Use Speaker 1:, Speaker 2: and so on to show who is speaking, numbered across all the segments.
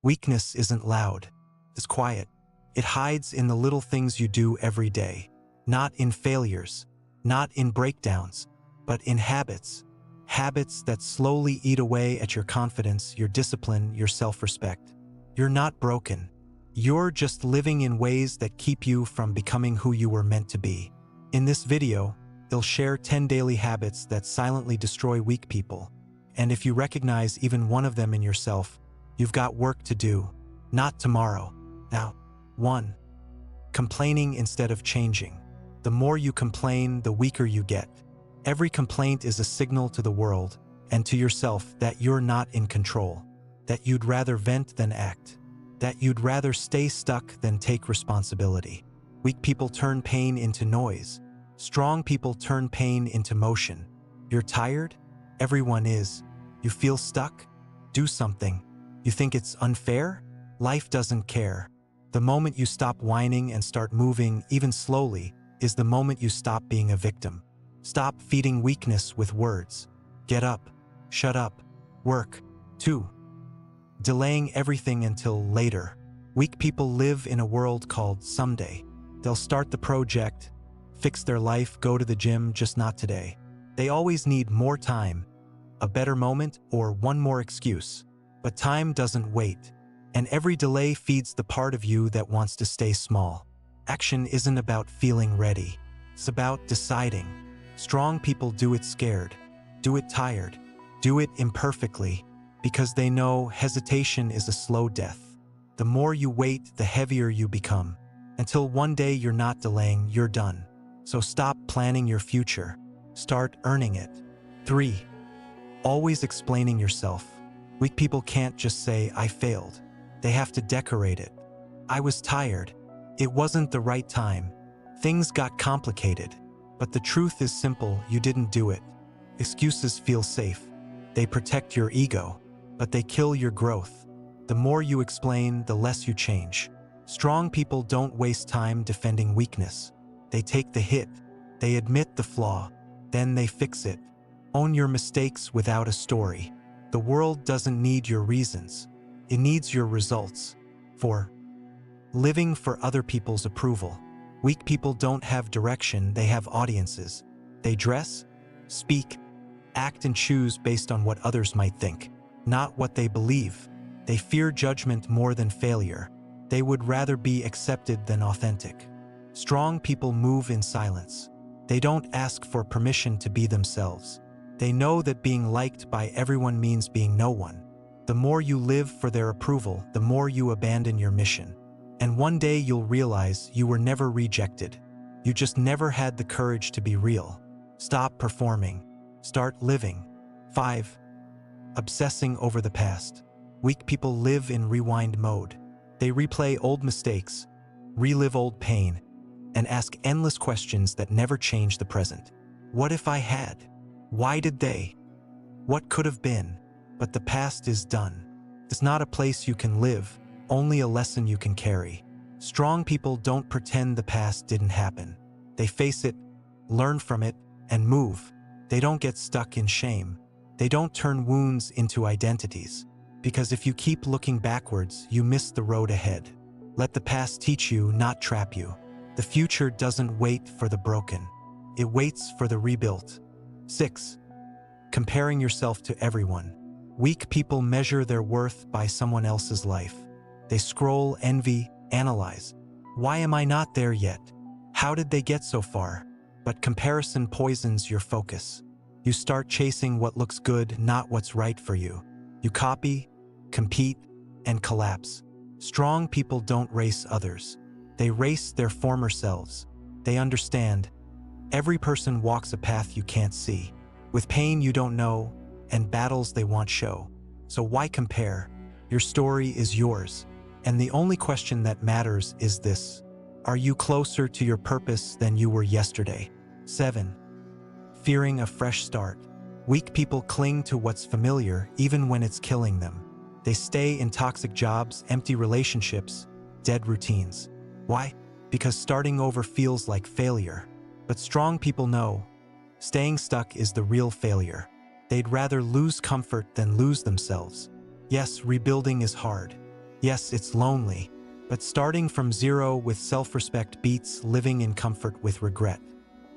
Speaker 1: Weakness isn't loud. It's quiet. It hides in the little things you do every day. Not in failures, not in breakdowns, but in habits. Habits that slowly eat away at your confidence, your discipline, your self-respect. You're not broken. You're just living in ways that keep you from becoming who you were meant to be. In this video, I'll share 10 daily habits that silently destroy weak people. And if you recognize even one of them in yourself, you've got work to do. Not tomorrow. Now. 1. Complaining instead of changing. The more you complain, the weaker you get. Every complaint is a signal to the world and to yourself that you're not in control, that you'd rather vent than act, that you'd rather stay stuck than take responsibility. Weak people turn pain into noise. Strong people turn pain into motion. You're tired? Everyone is. You feel stuck? Do something. You think it's unfair? Life doesn't care. The moment you stop whining and start moving, even slowly, is the moment you stop being a victim. Stop feeding weakness with words. Get up. Shut up. Work. 2. Delaying everything until later. Weak people live in a world called someday. They'll start the project, fix their life, go to the gym, just not today. They always need more time, a better moment, or one more excuse. But time doesn't wait. And every delay feeds the part of you that wants to stay small. Action isn't about feeling ready. It's about deciding. Strong people do it scared, do it tired, do it imperfectly, because they know hesitation is a slow death. The more you wait, the heavier you become. Until one day you're not delaying, you're done. So stop planning your future. Start earning it. 3. Always explaining yourself. Weak people can't just say, I failed. They have to decorate it. I was tired. It wasn't the right time. Things got complicated. But the truth is simple, you didn't do it. Excuses feel safe. They protect your ego, but they kill your growth. The more you explain, the less you change. Strong people don't waste time defending weakness. They take the hit. They admit the flaw. Then they fix it. Own your mistakes without a story. The world doesn't need your reasons. It needs your results. 4. Living for other people's approval. Weak people don't have direction, they have audiences. They dress, speak, act and choose based on what others might think, not what they believe. They fear judgment more than failure. They would rather be accepted than authentic. Strong people move in silence. They don't ask for permission to be themselves. They know that being liked by everyone means being no one. The more you live for their approval, the more you abandon your mission. And one day you'll realize you were never rejected. You just never had the courage to be real. Stop performing. Start living. 5. Obsessing over the past. Weak people live in rewind mode. They replay old mistakes, relive old pain, and ask endless questions that never change the present. What if I had? Why did they? What could have been? But the past is done. It's not a place you can live, only a lesson you can carry. Strong people don't pretend the past didn't happen. They face it, learn from it, and move. They don't get stuck in shame. They don't turn wounds into identities. Because if you keep looking backwards, you miss the road ahead. Let the past teach you, not trap you. The future doesn't wait for the broken. It waits for the rebuilt. 6. Comparing yourself to everyone. Weak people measure their worth by someone else's life. They scroll, envy, analyze. Why am I not there yet? How did they get so far? But comparison poisons your focus. You start chasing what looks good, not what's right for you. You copy, compete, and collapse. Strong people don't race others. They race their former selves. They understand. Every person walks a path you can't see, with pain you don't know, and battles they won't show. So why compare? Your story is yours. And the only question that matters is this: are you closer to your purpose than you were yesterday? 7. Fearing a fresh start. Weak people cling to what's familiar even when it's killing them. They stay in toxic jobs, empty relationships, dead routines. Why? Because starting over feels like failure. But strong people know staying stuck is the real failure. They'd rather lose comfort than lose themselves. Yes, rebuilding is hard. Yes, it's lonely, but starting from zero with self-respect beats living in comfort with regret.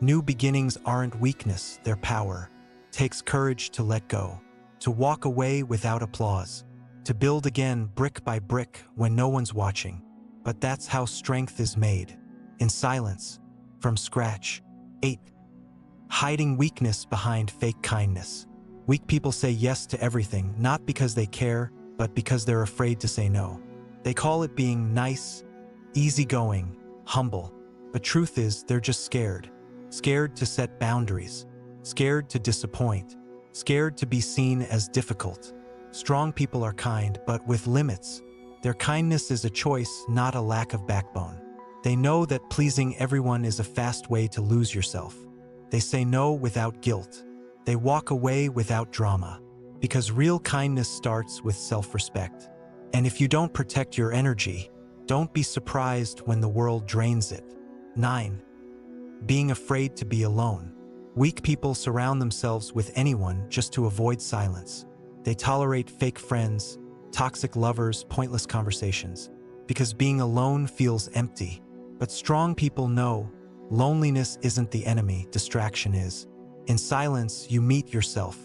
Speaker 1: New beginnings aren't weakness, they're power. Takes courage to let go, to walk away without applause, to build again brick by brick when no one's watching. But that's how strength is made. In silence, from scratch. 8. Hiding weakness behind fake kindness. Weak people say yes to everything, not because they care, but because they're afraid to say no. They call it being nice, easygoing, humble. But truth is, they're just scared. Scared to set boundaries. Scared to disappoint. Scared to be seen as difficult. Strong people are kind, but with limits. Their kindness is a choice, not a lack of backbone. They know that pleasing everyone is a fast way to lose yourself. They say no without guilt. They walk away without drama. Because real kindness starts with self-respect. And if you don't protect your energy, don't be surprised when the world drains it. 9. Being afraid to be alone. Weak people surround themselves with anyone just to avoid silence. They tolerate fake friends, toxic lovers, pointless conversations, because being alone feels empty. But strong people know loneliness isn't the enemy, distraction is. In silence, you meet yourself.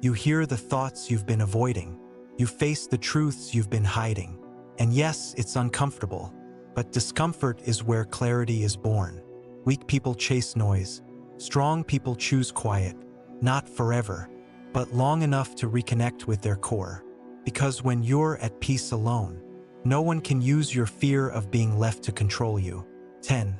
Speaker 1: You hear the thoughts you've been avoiding. You face the truths you've been hiding. And yes, it's uncomfortable, but discomfort is where clarity is born. Weak people chase noise. Strong people choose quiet, not forever, but long enough to reconnect with their core. Because when you're at peace alone, no one can use your fear of being left to control you. 10.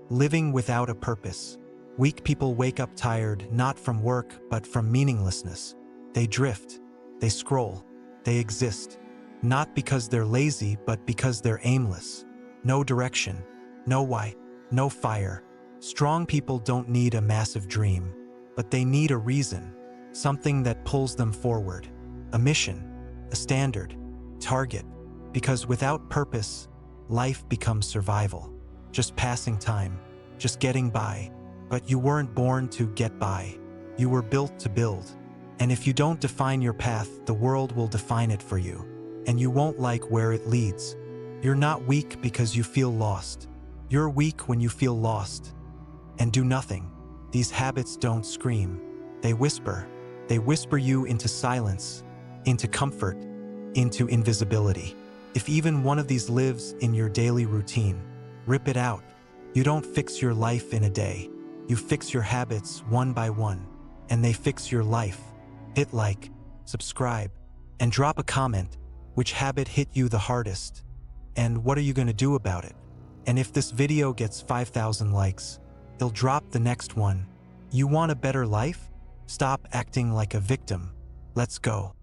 Speaker 1: Living without a purpose. Weak people wake up tired, not from work, but from meaninglessness. They drift, they scroll, they exist. Not because they're lazy, but because they're aimless. No direction, no why, no fire. Strong people don't need a massive dream, but they need a reason, something that pulls them forward. A mission, a standard, target. Because without purpose, life becomes survival. Just passing time, just getting by. But you weren't born to get by. You were built to build. And if you don't define your path, the world will define it for you. And you won't like where it leads. You're not weak because you feel lost. You're weak when you feel lost and do nothing. These habits don't scream. They whisper. They whisper you into silence, into comfort, into invisibility. If even one of these lives in your daily routine, rip it out. You don't fix your life in a day. You fix your habits one by one, and they fix your life. Hit like, subscribe, and drop a comment. Which habit hit you the hardest? And what are you going to do about it? And if this video gets 5,000 likes, they'll drop the next one. You want a better life? Stop acting like a victim. Let's go.